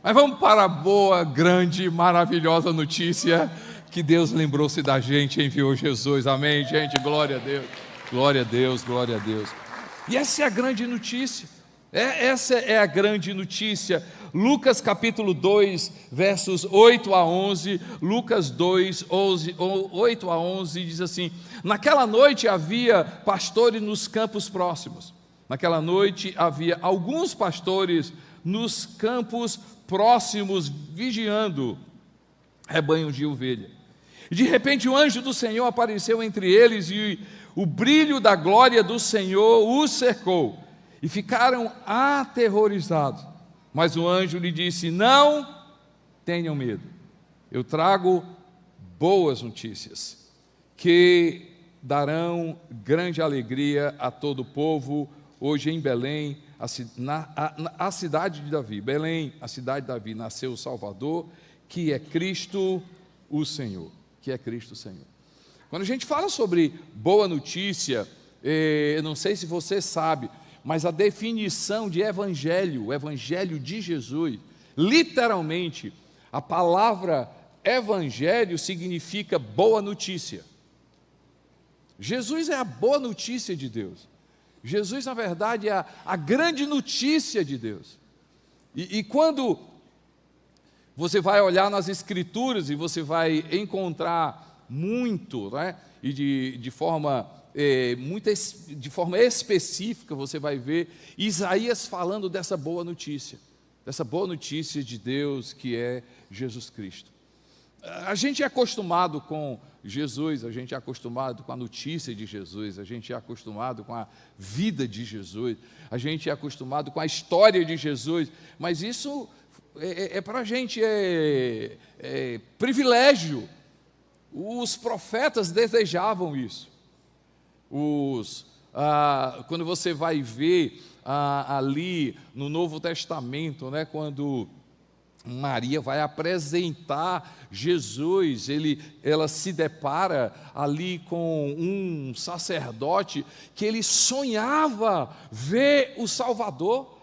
Mas vamos para a boa, grande, maravilhosa notícia que Deus lembrou-se da gente e enviou Jesus. Amém, gente? Glória a Deus. Glória a Deus, glória a Deus. E essa é a grande notícia. Essa é a grande notícia. Lucas capítulo 2, versos 8 a 11. Lucas 2, 8 a 11 diz assim: naquela noite havia pastores nos campos próximos. Naquela noite havia alguns pastores nos campos próximos vigiando rebanhos de ovelha. De repente o anjo do Senhor apareceu entre eles e o brilho da glória do Senhor os cercou e ficaram aterrorizados. Mas o anjo lhe disse: não tenham medo, eu trago boas notícias que darão grande alegria a todo o povo. Hoje em Belém, a cidade de Davi, Belém, a cidade de Davi, nasceu o Salvador, que é Cristo o Senhor, que é Cristo o Senhor. Quando a gente fala sobre boa notícia, eu não sei se você sabe, mas a definição de evangelho, o evangelho de Jesus, literalmente, a palavra evangelho significa boa notícia. Jesus é a boa notícia de Deus. Jesus, na verdade, é a grande notícia de Deus. E quando você vai olhar nas Escrituras e você vai encontrar muito, né? E de forma específica, você vai ver Isaías falando dessa boa notícia de Deus, que é Jesus Cristo. A gente é acostumado com Jesus, a gente é acostumado com a notícia de Jesus, a gente é acostumado com a vida de Jesus, a gente é acostumado com a história de Jesus, mas isso para a gente é privilégio. Os profetas desejavam isso. Quando você vai ver ali no Novo Testamento, né, quando Maria vai apresentar Jesus, ela se depara ali com um sacerdote que ele sonhava ver o Salvador.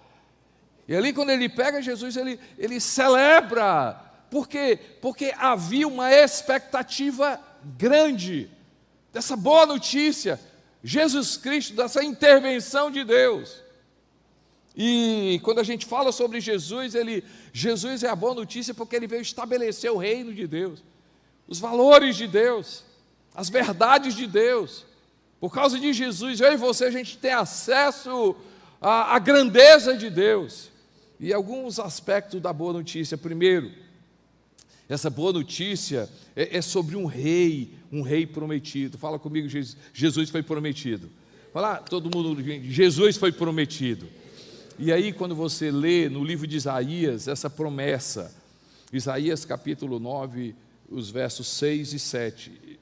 E ali quando ele pega Jesus, ele celebra. Por quê? Porque havia uma expectativa grande dessa boa notícia, Jesus Cristo, dessa intervenção de Deus. E quando a gente fala sobre Jesus, Jesus é a boa notícia porque ele veio estabelecer o reino de Deus, os valores de Deus, as verdades de Deus. Por causa de Jesus, eu e você, a gente tem acesso à grandeza de Deus. E alguns aspectos da boa notícia. Primeiro, essa boa notícia é sobre um rei prometido. Fala comigo, Jesus foi prometido. Fala, todo mundo, Jesus foi prometido. E aí, quando você lê no livro de Isaías, essa promessa, Isaías capítulo 9, os versos 6 e 7,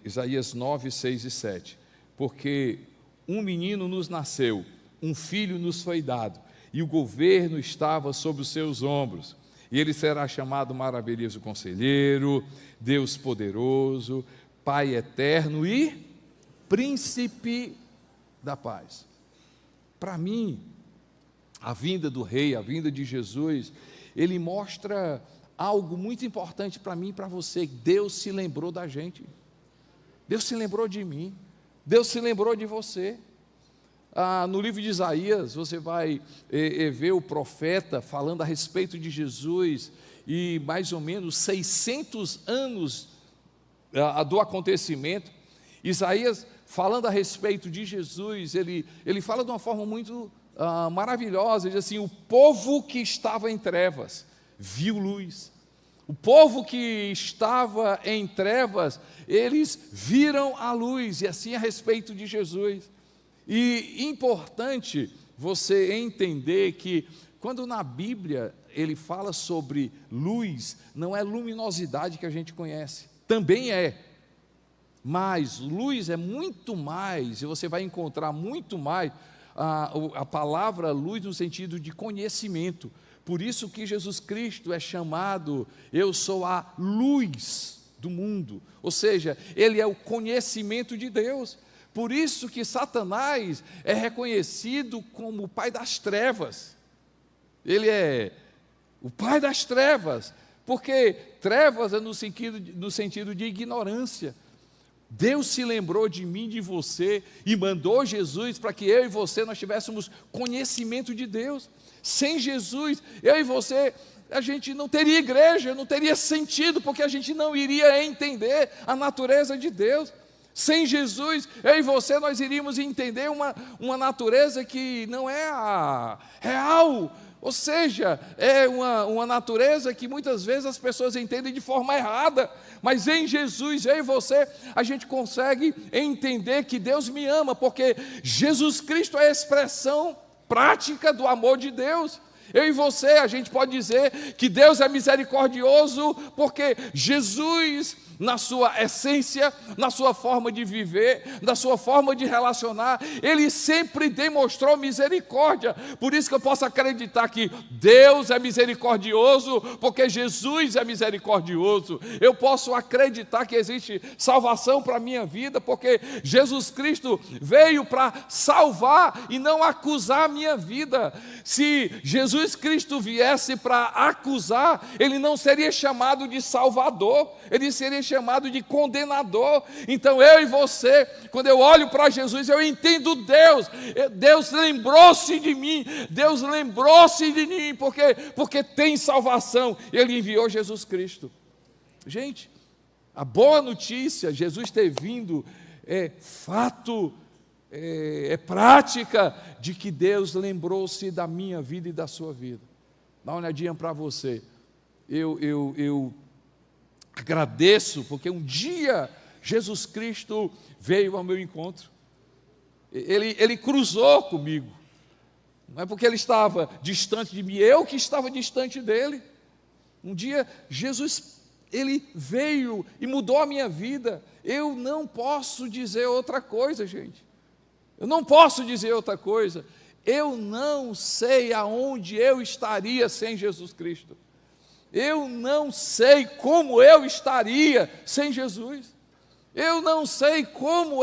Isaías 9, 6 e 7, porque um menino nos nasceu, um filho nos foi dado, e o governo estava sobre os seus ombros, e ele será chamado Maravilhoso Conselheiro, Deus Poderoso, Pai Eterno e Príncipe da Paz. Para mim, a vinda do Rei, a vinda de Jesus, ele mostra algo muito importante para mim e para você. Deus se lembrou da gente, Deus se lembrou de mim, Deus se lembrou de você. No livro de Isaías, você vai ver o profeta falando a respeito de Jesus, e mais ou menos 600 anos do acontecimento, Isaías falando a respeito de Jesus, ele fala de uma forma muito maravilhosa. Ele diz assim: o povo que estava em trevas viu luz, o povo que estava em trevas, eles viram a luz. E assim a respeito de Jesus. E importante você entender que quando na Bíblia ele fala sobre luz, não é luminosidade que a gente conhece, também é, mas luz é muito mais, e você vai encontrar muito mais a palavra luz no sentido de conhecimento. Por isso que Jesus Cristo é chamado, eu sou a luz do mundo, ou seja, ele é o conhecimento de Deus. Por isso que Satanás é reconhecido como o pai das trevas. Ele é o pai das trevas, porque trevas é no sentido de ignorância. Deus se lembrou de mim, de você, e mandou Jesus para que eu e você nós tivéssemos conhecimento de Deus. Sem Jesus, eu e você, a gente não teria igreja, não teria sentido, porque a gente não iria entender a natureza de Deus. Sem Jesus, eu e você, nós iríamos entender uma natureza que não é a real, ou seja, é uma natureza que muitas vezes as pessoas entendem de forma errada, mas em Jesus, eu e você, a gente consegue entender que Deus me ama, porque Jesus Cristo é a expressão prática do amor de Deus. Eu e você, a gente pode dizer que Deus é misericordioso, porque Jesus, na sua essência, na sua forma de viver, na sua forma de relacionar, Ele sempre demonstrou misericórdia. Por isso que eu posso acreditar que Deus é misericordioso, porque Jesus é misericordioso. Eu posso acreditar que existe salvação para a minha vida, porque Jesus Cristo veio para salvar e não acusar a minha vida. Se Jesus Cristo viesse para acusar, Ele não seria chamado de Salvador, Ele seria chamado de condenador. Então eu e você, quando eu olho para Jesus, eu entendo Deus. Deus lembrou-se de mim, Deus lembrou-se de mim, porque tem salvação. Ele enviou Jesus Cristo. Gente, a boa notícia, Jesus ter vindo, é fato, é prática de que Deus lembrou-se da minha vida e da sua vida. Dá uma olhadinha para você. Eu agradeço, porque um dia Jesus Cristo veio ao meu encontro. Ele cruzou comigo. Não é porque Ele estava distante de mim, eu que estava distante dEle. Um dia Jesus, Ele veio e mudou a minha vida. Eu não posso dizer outra coisa, gente. Eu não posso dizer outra coisa. Eu não sei aonde eu estaria sem Jesus Cristo. Eu não sei como eu estaria sem Jesus. Eu não sei como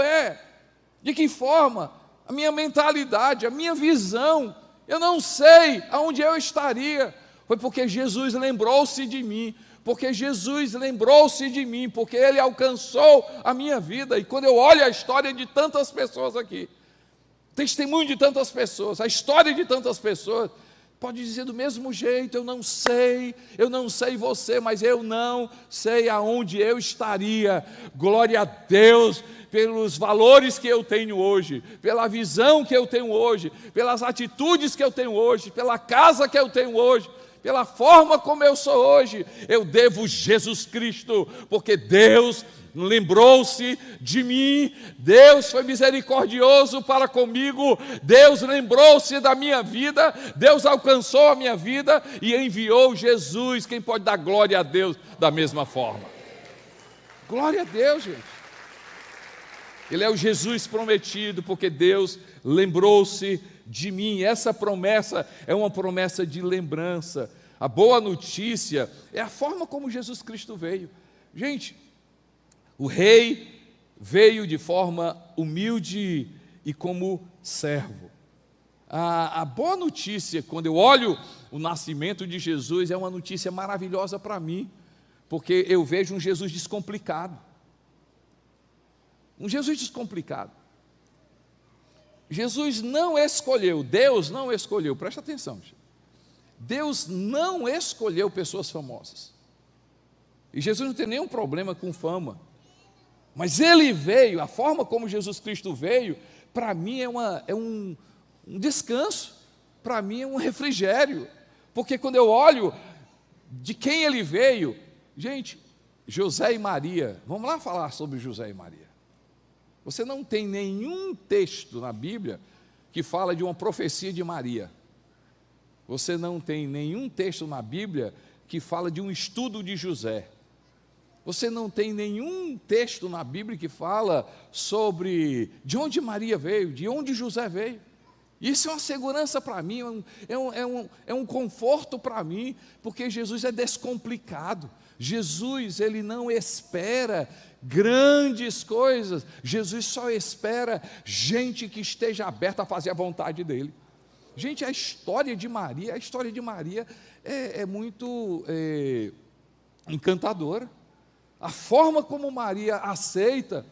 de que forma, a minha mentalidade, a minha visão, eu não sei aonde eu estaria. Foi porque Jesus lembrou-se de mim, porque Jesus lembrou-se de mim, porque Ele alcançou a minha vida. E quando eu olho a história de tantas pessoas aqui, testemunho de tantas pessoas, a história de tantas pessoas, pode dizer do mesmo jeito: eu não sei você, mas eu não sei aonde eu estaria. Glória a Deus pelos valores que eu tenho hoje, pela visão que eu tenho hoje, pelas atitudes que eu tenho hoje, pela casa que eu tenho hoje, pela forma como eu sou hoje. Eu devo Jesus Cristo, porque Deus lembrou-se de mim, Deus foi misericordioso para comigo, Deus lembrou-se da minha vida, Deus alcançou a minha vida e enviou Jesus. Quem pode dar glória a Deus da mesma forma? Glória a Deus, gente. Ele é o Jesus prometido, porque Deus lembrou-se de mim. Essa promessa é uma promessa de lembrança. A boa notícia é a forma como Jesus Cristo veio. Gente, o rei veio de forma humilde e como servo. A boa notícia, quando eu olho o nascimento de Jesus, é uma notícia maravilhosa para mim, porque eu vejo um Jesus descomplicado. Um Jesus descomplicado. Jesus não escolheu, Deus não escolheu, presta atenção, gente. Deus não escolheu pessoas famosas. E Jesus não tem nenhum problema com fama. Mas Ele veio, a forma como Jesus Cristo veio, para mim é um descanso, para mim é um refrigério, porque quando eu olho de quem Ele veio, gente, José e Maria, vamos lá falar sobre José e Maria. Você não tem nenhum texto na Bíblia que fala de uma profecia de Maria. Você não tem nenhum texto na Bíblia que fala de um estudo de José. Você não tem nenhum texto na Bíblia que fala sobre de onde Maria veio, de onde José veio. Isso é uma segurança para mim, é um conforto para mim, porque Jesus é descomplicado. Jesus, Ele não espera grandes coisas. Jesus só espera gente que esteja aberta a fazer a vontade dEle. Gente, a história de Maria é muito encantadora. A forma como Maria aceita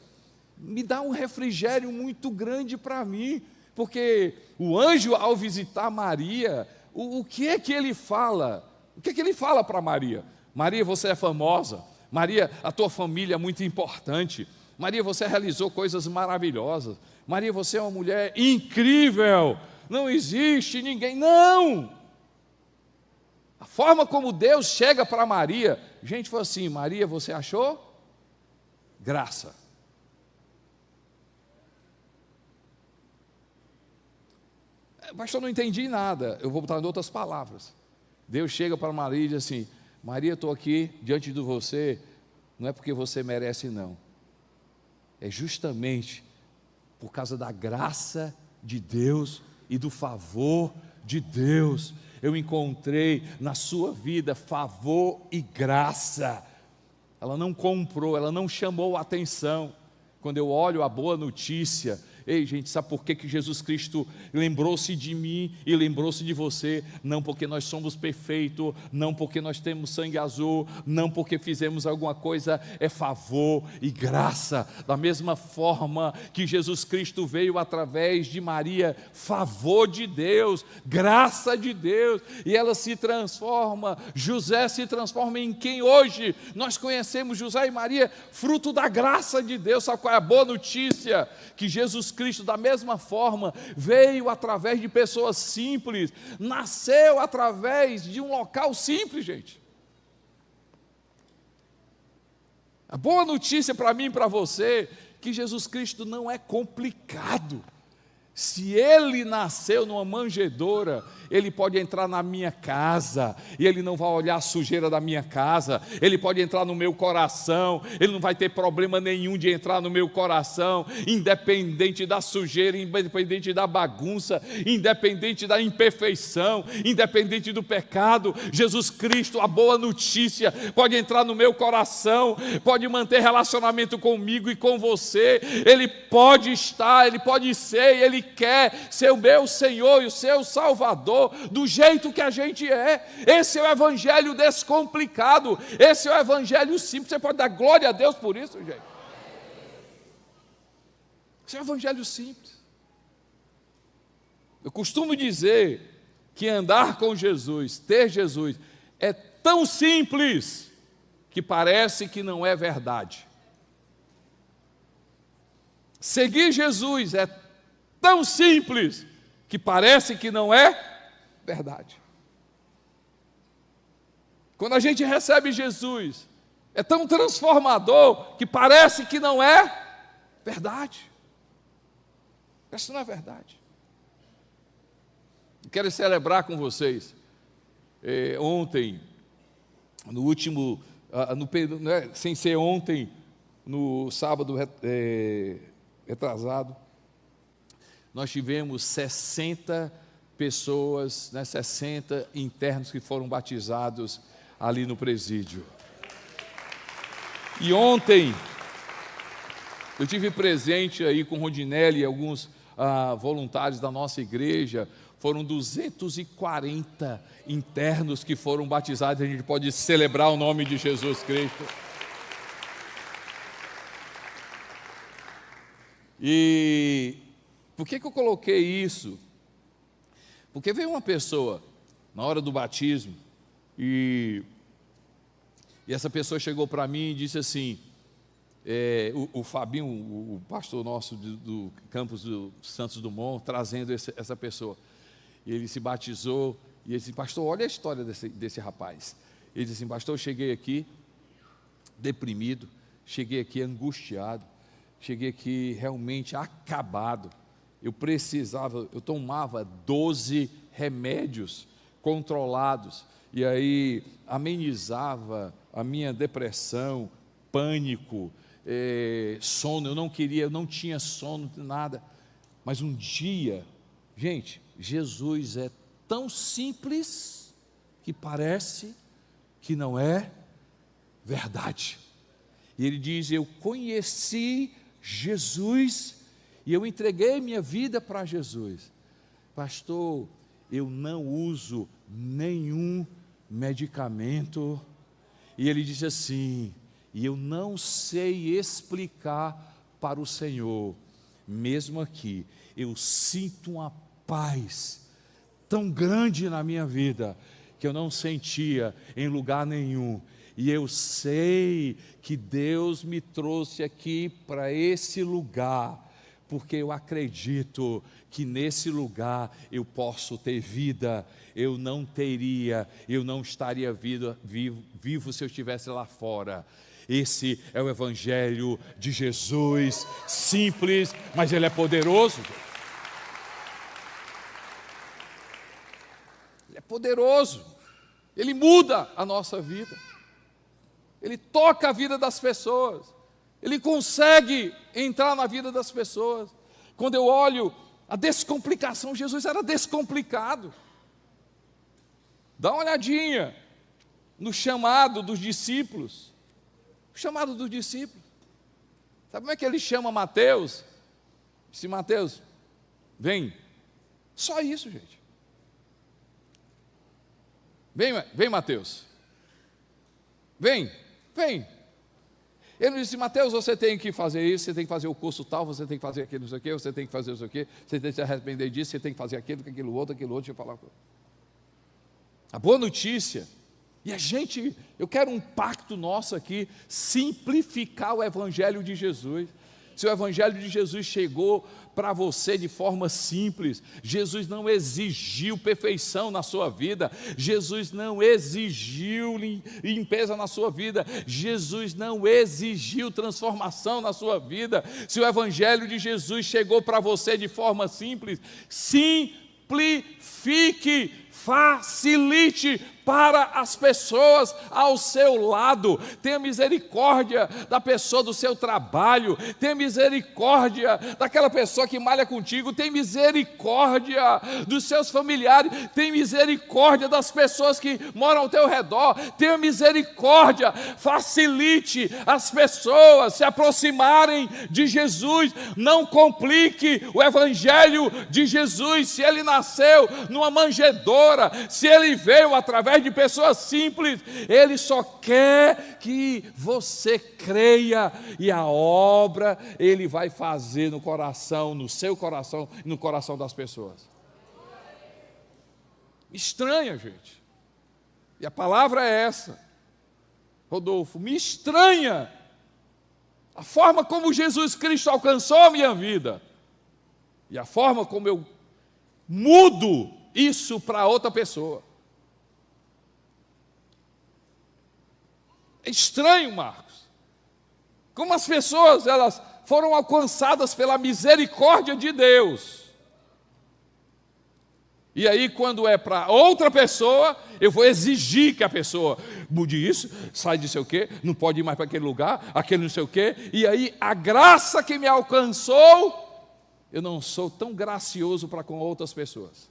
me dá um refrigério muito grande para mim, porque o anjo, ao visitar Maria, o que é que ele fala? O que é que ele fala para Maria? Maria, você é famosa. Maria, a tua família é muito importante. Maria, você realizou coisas maravilhosas. Maria, você é uma mulher incrível. Não existe ninguém. Não! A forma como Deus chega para Maria, gente, foi assim: Maria, você achou graça. Pastor, não entendi nada. Eu vou botar em outras palavras. Deus chega para Maria e diz assim: Maria, estou aqui diante de você, não é porque você merece, não. É justamente por causa da graça de Deus e do favor de Deus. Eu encontrei na sua vida favor e graça. Ela não comprou, ela não chamou a atenção. Quando eu olho a boa notícia, ei, gente, sabe por que Jesus Cristo lembrou-se de mim e lembrou-se de você? Não porque nós somos perfeitos, não porque nós temos sangue azul, não porque fizemos alguma coisa, é favor e graça. Da mesma forma que Jesus Cristo veio através de Maria, favor de Deus, graça de Deus, e ela se transforma, José se transforma em quem hoje nós conhecemos José e Maria, fruto da graça de Deus. Sabe qual é a boa notícia? Que Jesus Cristo, da mesma forma, veio através de pessoas simples, nasceu através de um local simples, gente. A boa notícia para mim e para você, que Jesus Cristo não é complicado. Se Ele nasceu numa manjedoura, Ele pode entrar na minha casa, e Ele não vai olhar a sujeira da minha casa. Ele pode entrar no meu coração, Ele não vai ter problema nenhum de entrar no meu coração, independente da sujeira, independente da bagunça, independente da imperfeição, independente do pecado. Jesus Cristo, a boa notícia, pode entrar no meu coração, pode manter relacionamento comigo e com você. Ele pode estar, Ele pode ser, Ele quer ser o meu Senhor e o seu Salvador, do jeito que a gente é. Esse é o evangelho descomplicado, esse é o evangelho simples. Você pode dar glória a Deus por isso, gente? Esse é o evangelho simples. Eu costumo dizer que andar com Jesus, ter Jesus, é tão simples que parece que não é verdade. Seguir Jesus é tão simples que parece que não é verdade. Quando a gente recebe Jesus, é tão transformador que parece que não é verdade. Isso não é verdade. Eu quero celebrar com vocês. Ontem, no último, sem ser ontem, no sábado retrasado, nós tivemos 60 pessoas, 60 internos que foram batizados ali no presídio. E ontem, eu tive presente aí com Rondinelli e alguns voluntários da nossa igreja. Foram 240 internos que foram batizados. A gente pode celebrar o nome de Jesus Cristo. E por que eu coloquei isso? Porque veio uma pessoa na hora do batismo e essa pessoa chegou para mim e disse assim, o Fabinho, o pastor nosso do campus do Santos Dumont, trazendo essa pessoa. Ele se batizou e ele disse: pastor, olha a história desse rapaz. Ele disse assim: pastor, eu cheguei aqui deprimido, cheguei aqui angustiado, cheguei aqui realmente acabado. Eu tomava 12 remédios controlados, e aí amenizava a minha depressão, pânico, sono. Eu não tinha sono, nada. Mas um dia, gente, Jesus é tão simples que parece que não é verdade. E ele diz: eu conheci Jesus e eu entreguei minha vida para Jesus. Pastor, eu não uso nenhum medicamento. E ele diz assim, e eu não sei explicar para o Senhor, mesmo aqui, eu sinto uma paz tão grande na minha vida, que eu não sentia em lugar nenhum. E eu sei que Deus me trouxe aqui para esse lugar, porque eu acredito que nesse lugar eu posso ter vida. Eu não estaria vivo se eu estivesse lá fora. Esse é o Evangelho de Jesus, simples, mas ele é poderoso. Ele é poderoso, ele muda a nossa vida, ele toca a vida das pessoas, ele consegue entrar na vida das pessoas. Quando eu olho a descomplicação, Jesus era descomplicado. Dá uma olhadinha no chamado dos discípulos. O chamado dos discípulos. Sabe como é que ele chama Mateus? Disse, Mateus, vem. Só isso, gente. Vem Mateus. Vem. Ele disse, Mateus, você tem que fazer isso, você tem que fazer o curso tal, você tem que fazer aquilo, não sei o quê, você tem que fazer isso aqui, você tem que se arrepender disso, você tem que fazer aquilo outro, deixa eu falar. A boa notícia, eu quero um pacto nosso aqui, simplificar o Evangelho de Jesus. Se o Evangelho de Jesus chegou para você de forma simples, Jesus não exigiu perfeição na sua vida, Jesus não exigiu limpeza na sua vida, Jesus não exigiu transformação na sua vida. Se o Evangelho de Jesus chegou para você de forma simples, simplifique, facilite para as pessoas ao seu lado. Tenha misericórdia da pessoa do seu trabalho, tenha misericórdia daquela pessoa que malha contigo, tenha misericórdia dos seus familiares, tenha misericórdia das pessoas que moram ao teu redor, tenha misericórdia, facilite as pessoas se aproximarem de Jesus. Não complique o Evangelho de Jesus. Se ele nasceu numa manjedoura, se ele veio através de pessoas simples, ele só quer que você creia, e a obra ele vai fazer no coração, no seu coração e no coração das pessoas. Estranha, gente, e a palavra é essa, Rodolfo, me estranha a forma como Jesus Cristo alcançou a minha vida, e a forma como eu mudo isso para outra pessoa. É estranho, Marcos, como as pessoas, elas foram alcançadas pela misericórdia de Deus, e aí quando é para outra pessoa, eu vou exigir que a pessoa mude isso, sai de sei o quê, não pode ir mais para aquele lugar, aquele não sei o quê, e aí a graça que me alcançou, eu não sou tão gracioso para com outras pessoas.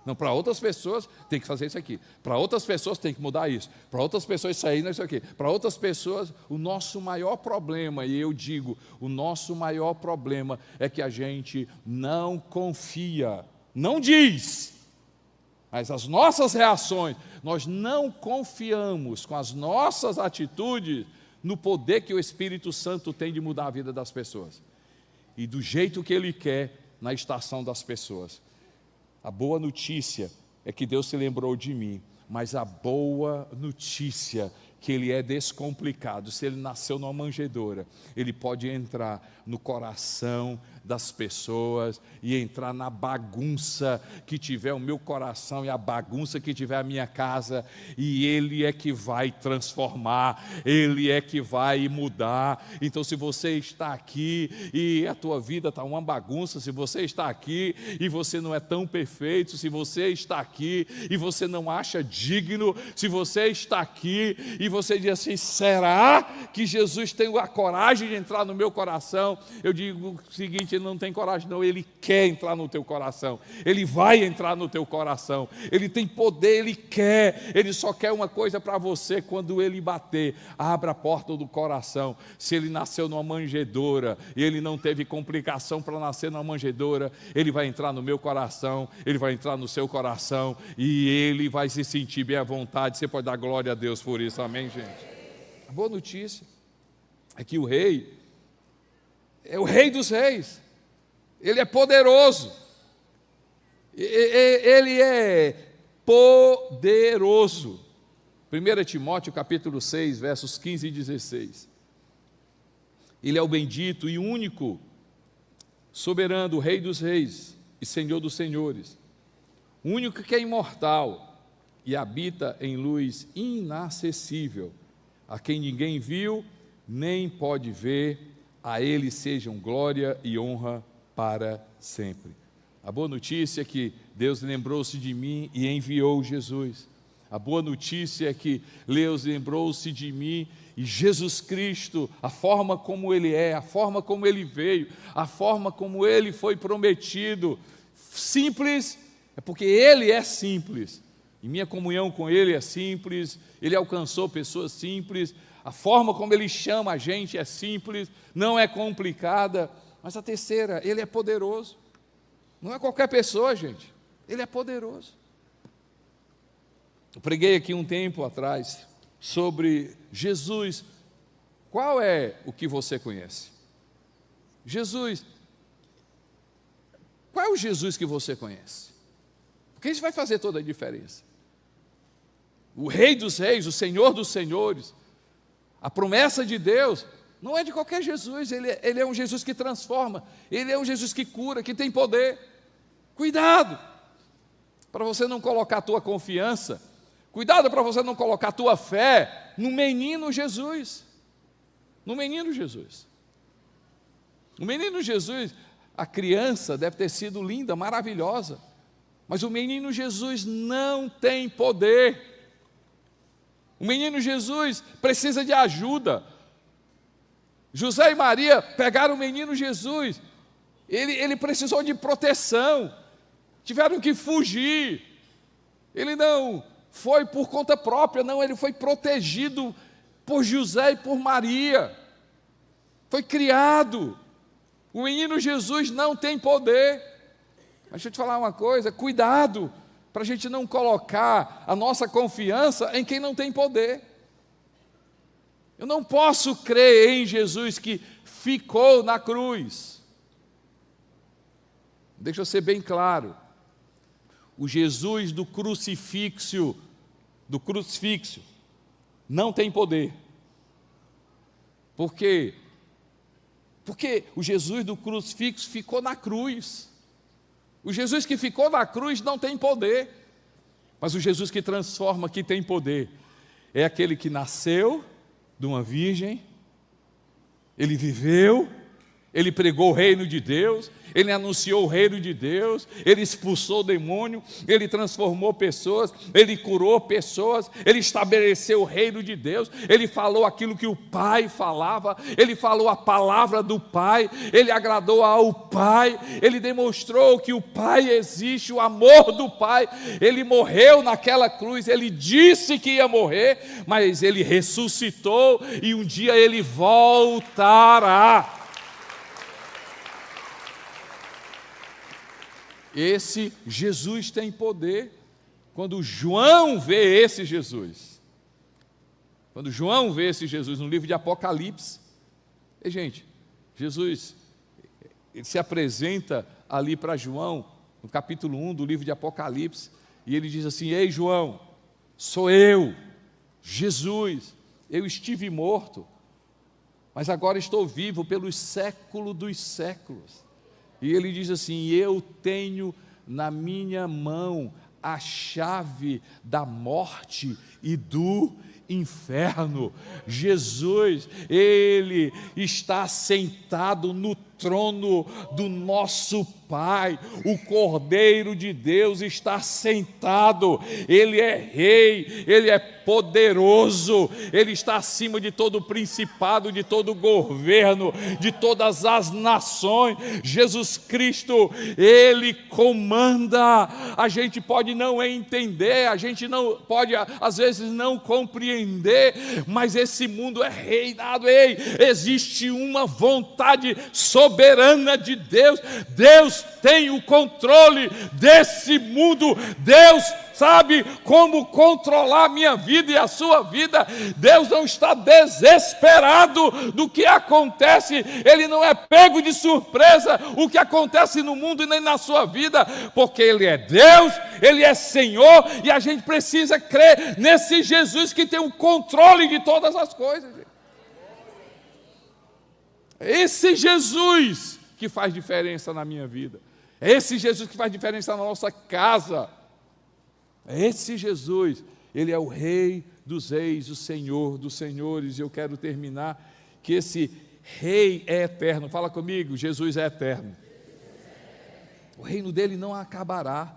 Não, para outras pessoas tem que fazer isso aqui, para outras pessoas tem que mudar isso, para outras pessoas sair não é isso aqui, para outras pessoas, o nosso maior problema, e eu digo, o nosso maior problema é que a gente não confia, não diz, mas as nossas reações, nós não confiamos com as nossas atitudes no poder que o Espírito Santo tem de mudar a vida das pessoas, e do jeito que Ele quer na estação das pessoas. A boa notícia é que Deus se lembrou de mim, mas a boa notícia que Ele é descomplicado. Se Ele nasceu numa manjedoura, Ele pode entrar no coração das pessoas e entrar na bagunça que tiver o meu coração e a bagunça que tiver a minha casa, e Ele é que vai transformar, Ele é que vai mudar. Então, se você está aqui e a tua vida está uma bagunça, se você está aqui e você não é tão perfeito, se você está aqui e você não acha digno, se você está aqui e e você diz assim: será que Jesus tem a coragem de entrar no meu coração? Eu digo o seguinte: ele não tem coragem não, ele quer entrar no teu coração, ele vai entrar no teu coração, ele tem poder, ele quer, ele só quer uma coisa para você: quando ele bater, abra a porta do coração. Se ele nasceu numa manjedoura e ele não teve complicação para nascer numa manjedoura, ele vai entrar no meu coração, ele vai entrar no seu coração e ele vai se sentir bem à vontade. Você pode dar glória a Deus por isso, amém, gente? A boa notícia é que o rei é o rei dos reis, ele é poderoso, ele é poderoso. 1 Timóteo capítulo 6, versos 15 e 16. Ele é o bendito e único, soberano, rei dos reis e senhor dos senhores, o único que é imortal e habita em luz inacessível, a quem ninguém viu nem pode ver, a ele sejam glória e honra para sempre. A boa notícia é que Deus lembrou-se de mim e enviou Jesus. A boa notícia é que Deus lembrou-se de mim e Jesus Cristo, a forma como Ele é, a forma como Ele veio, a forma como Ele foi prometido, simples, é porque Ele é simples, e minha comunhão com Ele é simples, Ele alcançou pessoas simples, a forma como Ele chama a gente é simples, não é complicada. Mas a terceira, Ele é poderoso, não é qualquer pessoa, gente, Ele é poderoso. Eu preguei aqui um tempo atrás sobre Jesus. Qual é o que você conhece? Jesus. Qual é o Jesus que você conhece? Porque isso vai fazer toda a diferença. O Rei dos Reis, o Senhor dos Senhores, a promessa de Deus, não é de qualquer Jesus, ele é um Jesus que transforma, Ele é um Jesus que cura, que tem poder. Cuidado, para você não colocar a tua confiança, cuidado para você não colocar a tua fé no menino Jesus, no menino Jesus. O menino Jesus, a criança deve ter sido linda, maravilhosa, mas o menino Jesus não tem poder. O menino Jesus precisa de ajuda. José e Maria pegaram o menino Jesus, ele precisou de proteção, tiveram que fugir. Ele não foi por conta própria, não, ele foi protegido por José e por Maria, foi criado. O menino Jesus não tem poder. Mas deixa eu te falar uma coisa, cuidado, para a gente não colocar a nossa confiança em quem não tem poder. Eu não posso crer em Jesus que ficou na cruz. Deixa eu ser bem claro, o Jesus do crucifixo, não tem poder. Por quê? Porque o Jesus do crucifixo ficou na cruz. O Jesus que ficou na cruz não tem poder, mas o Jesus que transforma, que tem poder, é aquele que nasceu de uma virgem, ele viveu, ele pregou o reino de Deus, ele anunciou o reino de Deus, ele expulsou o demônio, ele transformou pessoas, ele curou pessoas, ele estabeleceu o reino de Deus, ele falou aquilo que o Pai falava, ele falou a palavra do Pai, ele agradou ao Pai, ele demonstrou que o Pai existe, o amor do Pai. Ele morreu naquela cruz, ele disse que ia morrer, mas ele ressuscitou e um dia ele voltará. Esse Jesus tem poder. Quando João vê esse Jesus, no livro de Apocalipse, e gente, Jesus, ele se apresenta ali para João, no capítulo 1 do livro de Apocalipse, e ele diz assim: ei João, sou eu, Jesus, eu estive morto, mas agora estou vivo pelos séculos dos séculos. E ele diz assim: eu tenho na minha mão a chave da morte e do inferno. Jesus, ele está sentado no trono do nosso Pai. O Cordeiro de Deus está sentado, Ele é rei, Ele é poderoso, Ele está acima de todo principado, de todo governo, de todas as nações. Jesus Cristo, Ele comanda. A gente pode não entender, a gente não pode às vezes não compreender, mas esse mundo é reinado. Ei, existe uma vontade soberana de Deus. Deus tem o controle desse mundo. Deus sabe como controlar a minha vida e a sua vida. Deus não está desesperado do que acontece, Ele não é pego de surpresa o que acontece no mundo e nem na sua vida, porque Ele é Deus, Ele é Senhor, e a gente precisa crer nesse Jesus que tem o controle de todas as coisas. Esse Jesus que faz diferença na minha vida, é esse Jesus que faz diferença na nossa casa. Esse Jesus, Ele é o Rei dos reis, o Senhor dos senhores. E eu quero terminar que esse Rei é eterno. Fala comigo, Jesus é eterno. O reino dele não acabará,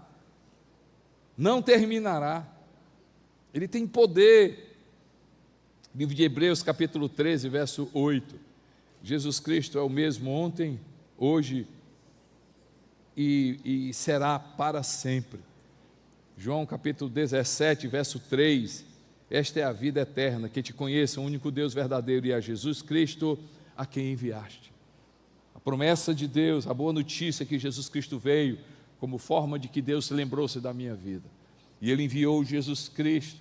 não terminará. Ele tem poder. Livro de Hebreus, capítulo 13, verso 8. Jesus Cristo é o mesmo ontem, hoje e será para sempre. João capítulo 17, verso 3, esta é a vida eterna, que te conheça o único Deus verdadeiro e a Jesus Cristo, a quem enviaste. A promessa de Deus, a boa notícia que Jesus Cristo veio, como forma de que Deus se lembrou-se da minha vida. E Ele enviou Jesus Cristo,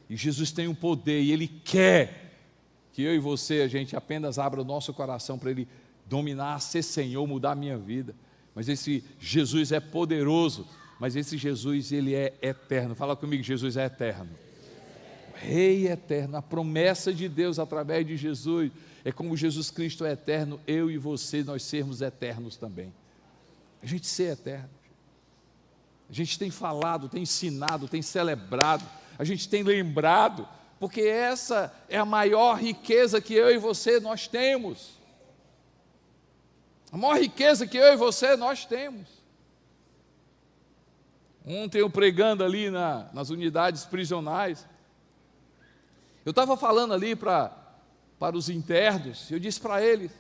e Jesus tem um poder, e Ele quer que eu e você, a gente apenas abra o nosso coração para Ele dominar, ser Senhor, mudar a minha vida. Mas esse Jesus é poderoso, mas esse Jesus, Ele é eterno. Fala comigo, Jesus é eterno. O Rei eterno, a promessa de Deus através de Jesus, é como Jesus Cristo é eterno, eu e você, nós sermos eternos também. A gente ser eterno. A gente tem falado, tem ensinado, tem celebrado, a gente tem lembrado, porque essa é a maior riqueza que eu e você nós temos. A maior riqueza que eu e você nós temos. Ontem eu pregando ali nas unidades prisionais, eu estava falando ali para os internos, eu disse para eles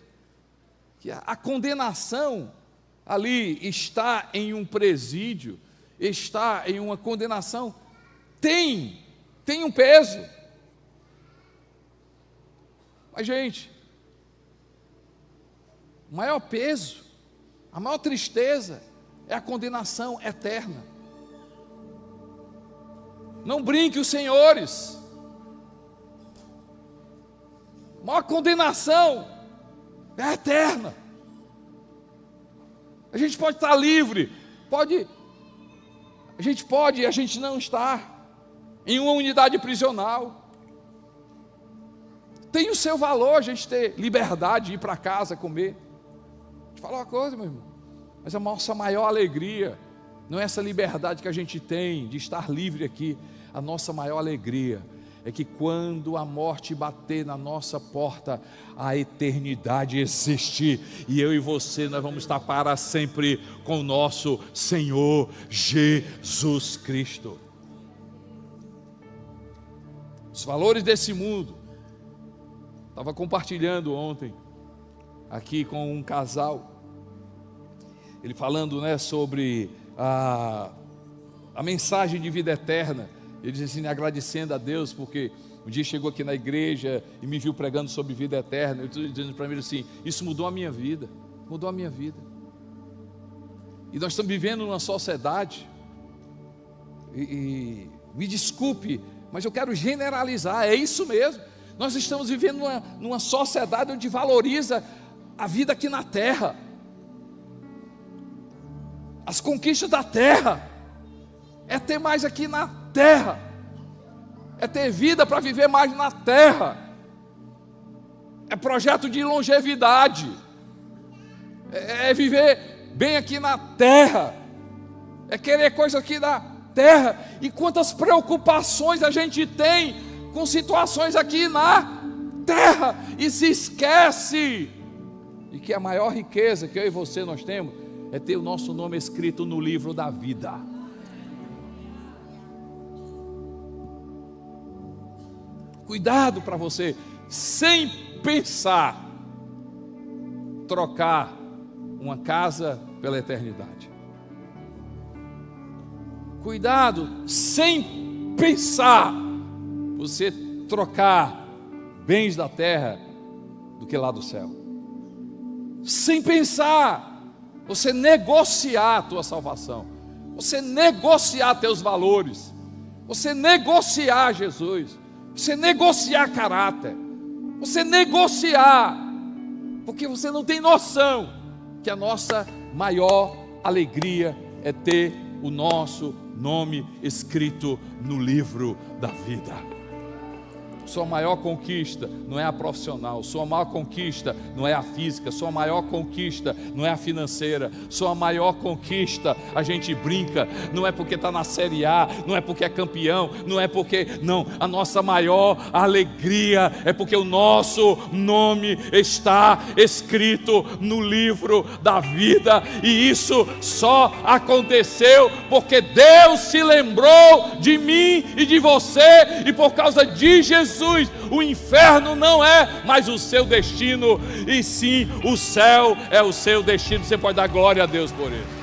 que a condenação ali está em um presídio, está em uma condenação, tem um peso. Mas, gente, o maior peso, a maior tristeza é a condenação eterna. Não brinque, os senhores. A maior condenação é eterna. A gente pode estar livre, a gente não está em uma unidade prisional. Tem o seu valor a gente ter liberdade de ir para casa comer. Deixa eu falar uma coisa, meu irmão, mas a nossa maior alegria não é essa liberdade que a gente tem de estar livre aqui. A nossa maior alegria é que quando a morte bater na nossa porta, a eternidade existe, e eu e você, nós vamos estar para sempre com o nosso Senhor Jesus Cristo. Os valores desse mundo, estava compartilhando ontem, aqui com um casal, ele falando sobre a mensagem de vida eterna. Ele diz assim, agradecendo a Deus, porque um dia chegou aqui na igreja e me viu pregando sobre vida eterna. Eu estou dizendo para ele assim, isso mudou a minha vida, mudou a minha vida. E nós estamos vivendo numa sociedade, e me desculpe, mas eu quero generalizar, é isso mesmo. Nós estamos vivendo numa sociedade onde valoriza a vida aqui na terra, as conquistas da terra, é ter mais aqui na terra, é ter vida para viver mais na terra, é projeto de longevidade, é viver bem aqui na terra, é querer coisa aqui na terra. E quantas preocupações a gente tem com situações aqui na terra, e se esquece e que a maior riqueza que eu e você nós temos é ter o nosso nome escrito no livro da vida. Cuidado para você, sem pensar, trocar uma casa pela eternidade. Cuidado, sem pensar, você trocar bens da terra do que lá do céu. Sem pensar, você negociar a tua salvação, você negociar teus valores, você negociar Jesus, você negociar caráter, você negociar, porque você não tem noção que a nossa maior alegria é ter o nosso nome escrito no livro da vida. Sua maior conquista não é a profissional, sua maior conquista não é a física, sua maior conquista não é a financeira, sua maior conquista, a gente brinca, não é porque está na Série A, não é porque é campeão, não é porque, não, a nossa maior alegria é porque o nosso nome está escrito no livro da vida, e isso só aconteceu porque Deus se lembrou de mim e de você, e por causa de Jesus, o inferno não é mais o seu destino, e sim o céu é o seu destino. Você pode dar glória a Deus por isso.